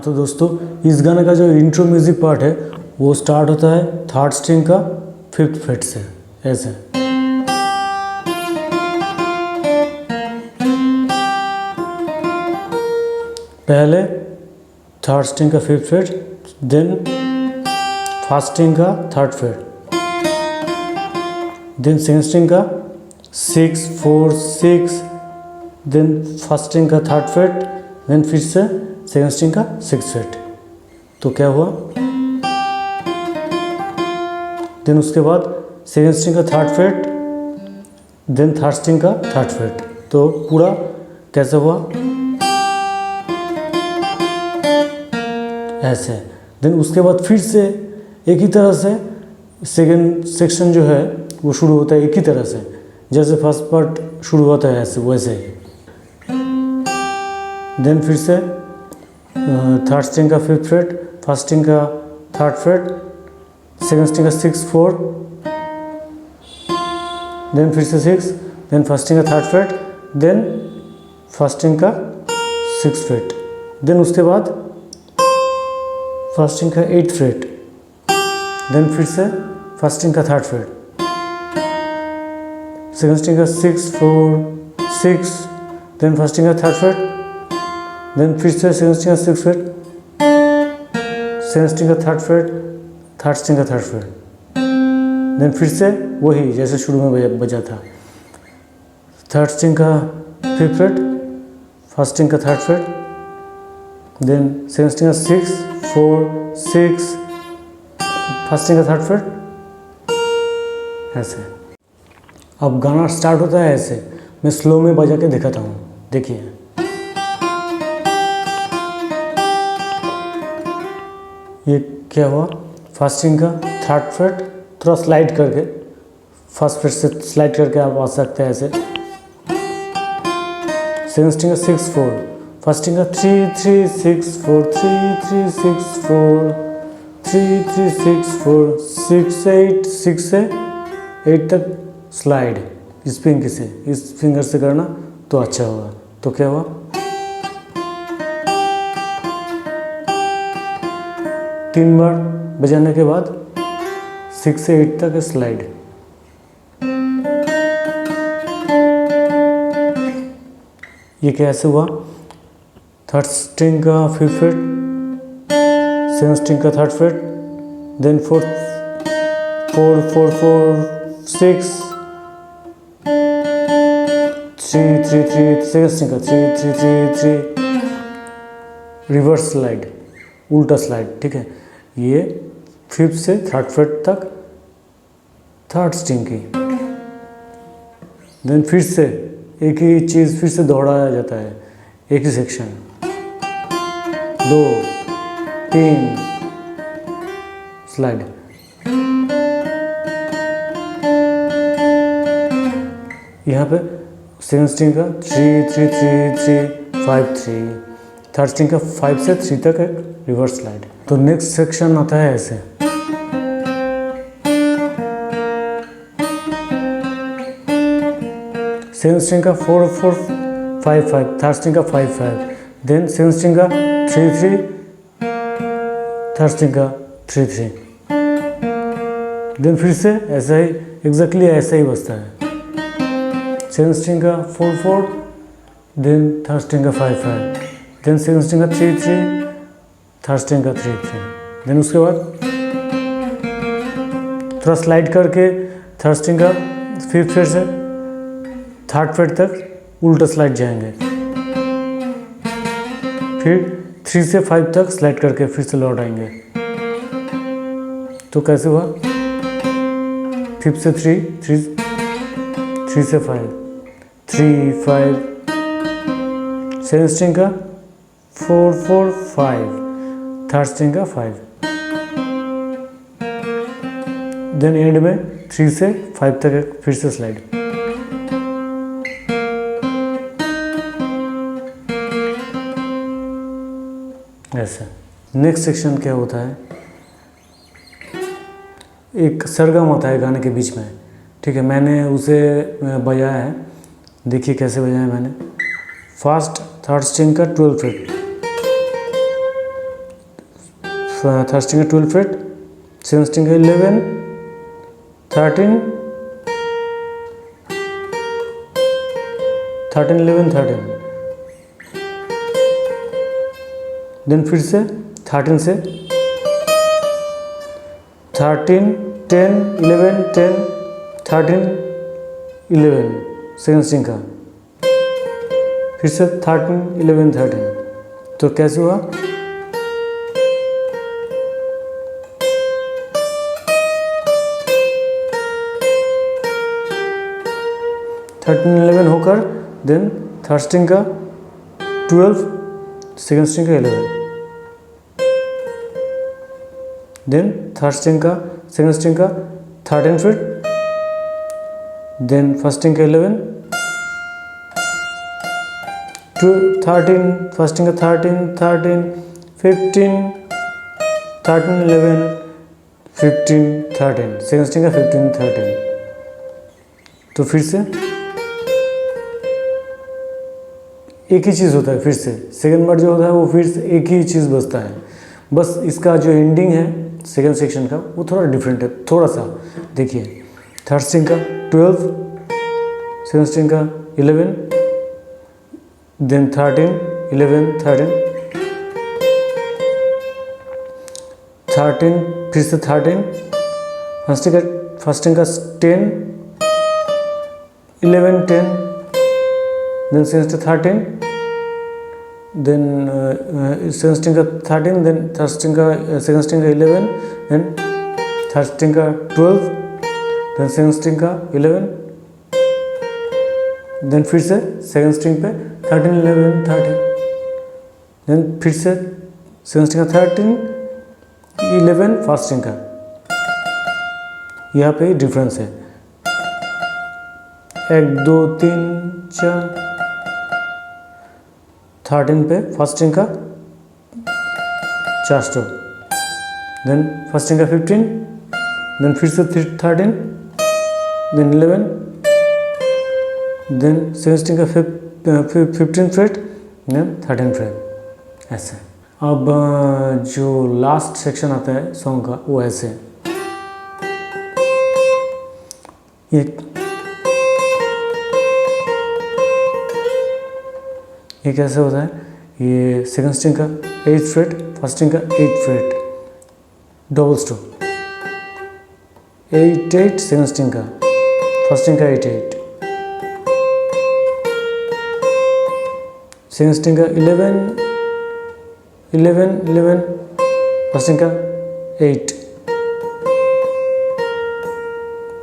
तो दोस्तों इस गाने का जो इंट्रो म्यूजिक पार्ट है वो स्टार्ट होता है थर्ड स्ट्रिंग का 5th फ्रेट से, ऐसे। पहले थर्ड स्ट्रिंग का 5th freight, then first string का 3rd freight, then second string का 6 4 6, देन फर्स्ट स्ट्रिंग का 3rd फ्रेट, देन फिर से सेकंड स्ट्रिंग का 6th फ्रेट। तो क्या हुआ, देन उसके बाद सेकंड स्ट्रिंग का 3rd freight, then third string का 3rd फ्रेट। तो पूरा कैसे हुआ, ऐसे। देन उसके बाद फिर से एक ही तरह से सेकंड सेक्शन जो है वो शुरू होता है एक ही तरह से, जैसे फर्स्ट पार्ट शुरू होता है ऐसे वैसे ही। देन फिर से थर्ड स्ट्रिंग का 5th फ्रेट, फर्स्ट स्ट्रिंग का 3rd फ्रेट, सेकंड स्ट्रिंग का 6 4, देन फिर से 6, देन फर्स्ट स्ट्रिंग का 3rd freight, then first string का 6th फ्रेट, देन उसके बाद फर्स्ट स्ट्रिंग का 8th फ्रेट, देन फिर से फर्स्ट स्ट्रिंग का 3rd फ्रेट, सेकंड स्ट्रिंग का 6 4 6, देन फर्स्ट स्ट्रिंग का 3rd फ्रेट, देन फिर से सेकंड स्ट्रिंग का 6th फ्रेट, सेकंड स्ट्रिंग का 3rd फ्रेट, थर्ड स्ट्रिंग का 3rd फ्रेट, देन फिर से वही जैसे शुरू में बजा था, थर्ड स्ट्रिंग का 5th फ्रेट, फर्स्ट स्ट्रिंग का 3rd freight, then second string का 6 4 6, फर्स्ट स्ट्रिंग का 3rd फ्रेट, ऐसे। अब गाना स्टार्ट होता है ऐसे, मैं स्लो में बजा के दिखाता हूँ, देखिए। ये क्या हुआ, फर्स्ट स्ट्रिंग का 3rd फ्रेट थोड़ा स्लाइड करके, फर्स्ट फ्रेट से स्लाइड करके आप आ सकते हैं ऐसे, सेकंड स्ट्रिंग का 6 4, फर्स्ट स्ट्रिंग का 3 3 6 4 3 3 6 4 3 3 6 4 6 8, 6 से 8 तक स्लाइड इस फिंगर से, इस फिंगर से करना तो अच्छा होगा। तो क्या हुआ, तीन बार बजाने के बाद 6 से 8 तक स्लाइड। ये कैसे हुआ, थर्ड स्ट्रिंग का 5th फ्रेट, सेकंड स्ट्रिंग का 3rd freight, then 4 4 4 4 6 3 3 3, second string का 3 3 3 3, रिवर्स स्लाइड, उल्टा स्लाइड, ठीक है। ये 5th से 3rd फ्रेट तक थर्ड स्ट्रिंग की, देन फिर से एक ही चीज़ फिर से दोहराया जाता है, एक ही सेक्शन, 2 3 स्लाइड। यहाँ पे सेकंड स्ट्रिंग का 3 3 3 3 5 3, थर्ड स्ट्रिंग का 5 से 3 तक एक रिवर्स स्लाइड। तो नेक्स्ट सेक्शन आता है ऐसे, सेकंड स्ट्रिंग का 4 4 5 5, थर्ड स्ट्रिंग का 5 5, देन सेकंड स्ट्रिंग का 3 3, थर्ड स्ट्रिंग का 3 3, देन फिर से ऐसा ही एग्जैक्टली ऐसा ही बजता है, सेकंड स्ट्रिंग का 4 4, देन थर्ड स्ट्रिंग का 5 5, देन सेकंड स्ट्रिंग का 3 3, थर्ड स्ट्रिंग का 3 3, देन उसके बाद थोड़ा स्लाइड करके थर्ड स्ट्रिंग का 5th फ्रेट से 3rd फ्रेट तक उल्टा स्लाइड जाएंगे, फिर 3 से 5 तक स्लाइड करके फिर से लौट आएंगे। तो कैसे हुआ, 5th से 3 3 से 5 3 5, सेकंड स्ट्रिंग का 4 4 5, थर्ड स्ट्रिंग का 5, देन एंड में 3 से 5 तक फिर से स्लाइड। ऐसा। नेक्स्ट सेक्शन क्या होता है, एक सरगम होता है गाने के बीच में, ठीक है। मैंने उसे बजाया है, देखिए कैसे बजाया मैंने। फर्स्ट थर्ड स्ट्रिंग का 12 फ्रेट, थर्ड स्ट्रिंग का 12 फ्रेट, सेकंड स्ट्रिंग का 11, 13, 11, 13, देन फिर से 13 से 13, 10, 11, 10, 13, 11 सेकंड स्ट्रिंग का, फिर से 13, 11, 13। तो कैसे हुआ? थर्टीन 11 होकर देन थर्ड स्ट्रिंग का 12, सेकंड स्ट्रिंग का 11, देन थर्ड स्ट्रिंग का सेकंड स्ट्रिंग का 13 फ्रेट, देन फर्स्ट स्ट्रिंग का 11, 13 फर्स्ट स्ट्रिंग का 13, 13, 15, 13, 11, 15, 13 सेकंड स्ट्रिंग का 15, 13। तो फिर से एक ही चीज़ होता है, फिर से सेकंड वर्ड जो होता है वो फिर से एक ही चीज़ बचता है, बस इसका जो एंडिंग है सेकंड सेक्शन का वो थोड़ा डिफरेंट है, थोड़ा सा देखिए। थर्ड स्ट्रिंग का 12, सेकंड स्ट्रिंग का 11, देन 13, 11, 13, 13 फिर से 13, फर्स्ट स्ट्रिंग का 10, 11, 10, then second string 13, then second string का 13, देन थर्ड स्ट्रिंग का सेकंड स्ट्रिंग का 11, देन थर्ड स्ट्रिंग का 12, देन सेकंड स्ट्रिंग का 11, देन फिर से सेकंड स्ट्रिंग पे 13, 11, 13, देन फिर से सेकंड स्ट्रिंग का 13, 11 फर्स्ट स्ट्रिंग का। यहाँ पे डिफरेंस है 1, 2, 3, 4, 13 पे फर्स्ट स्ट्रिंग का 4 स्ट्रोक, देन फर्स्ट स्ट्रिंग का 15, देन फिर से 13, देन 11, देन सेकंड स्ट्रिंग का 15 फ्रेट, देन 13 फ्रेट, ऐसे। अब जो लास्ट सेक्शन आता है सॉन्ग का वो ऐसे ये कैसे होता है? ये सेकंड स्ट्रिंग का 8th फ्रेट, फर्स्ट स्ट्रिंग का 8th freight, double stroke, 8, 8 second string का, फर्स्ट स्ट्रिंग का 8, 8, सेकंड स्ट्रिंग का 11, 11, 11 फर्स्ट स्ट्रिंग का 8,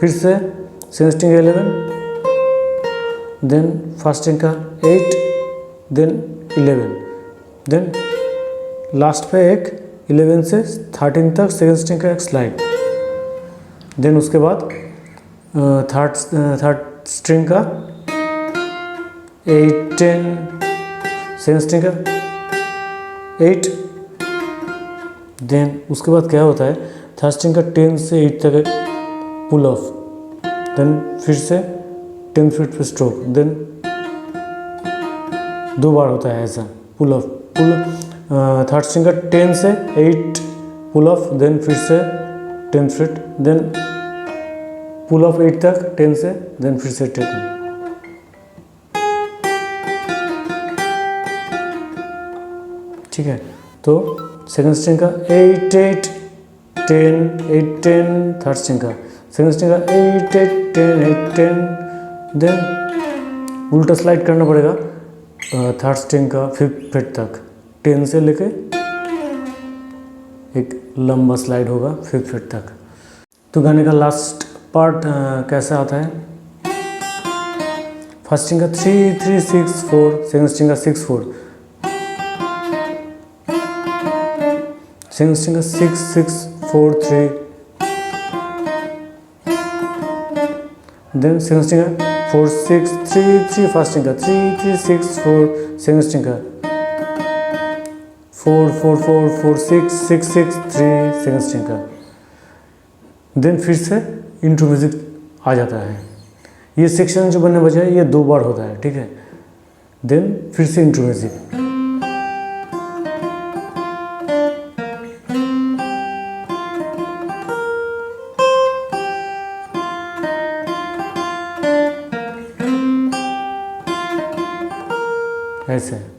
फिर से सेकंड स्ट्रिंग का 11, देन फर्स्ट स्ट्रिंग का 8, देन 11, देन लास्ट पे एक 11 से 13 तक सेकंड स्ट्रिंग का एक स्लाइड, देन उसके बाद थर्ड स्ट्रिंग का 8, 10 सेकंड स्ट्रिंग का 8, देन उसके बाद क्या होता है थर्ड स्ट्रिंग का 10 से 8 तक एक पुल ऑफ, देन फिर से 10 फ्रेट पे स्ट्रोक, देन 2 बार होता है ऐसा पुल ऑफ, थर्ड स्ट्रिंग का 10 से 8 पुल ऑफ, देन फिर से 10 फ्रेट, देन पुल ऑफ 8 तक 10 से, देन फिर से 10। ठीक है, तो सेकंड स्ट्रिंग का 8, 8, 10, 8, 10 थर्ड स्ट्रिंग का, सेकंड स्ट्रिंग का 8, 8, 10, 8, 10, देन उल्टा स्लाइड करना पड़ेगा थर्ड स्ट्रिंग का 5th फ्रेट तक, 10 से लेके एक लंबा स्लाइड होगा 5th फ्रेट तक। तो गाने का लास्ट पार्ट कैसा आता है? फर्स्ट स्ट्रिंग का 3, 3, 6, 4, सेकंड स्ट्रिंग का 6, 4, सेकंड स्ट्रिंग का 6, 6, 4, 3, देन सेकंड स्ट्रिंग का 4, 6, 3, 3 फर्स्ट स्ट्रिंग का 3, 3, 6, 4, सेकंड स्ट्रिंग का 4, 4, 4, 4, 6, 6, 6, 3 सेकंड स्ट्रिंग का, देन फिर से इंट्रो म्यूजिक आ जाता है। ये सेक्शन जो बनने बचा है ये 2 बार होता है, ठीक है, देन फिर से इंट्रो म्यूजिक। ऐसे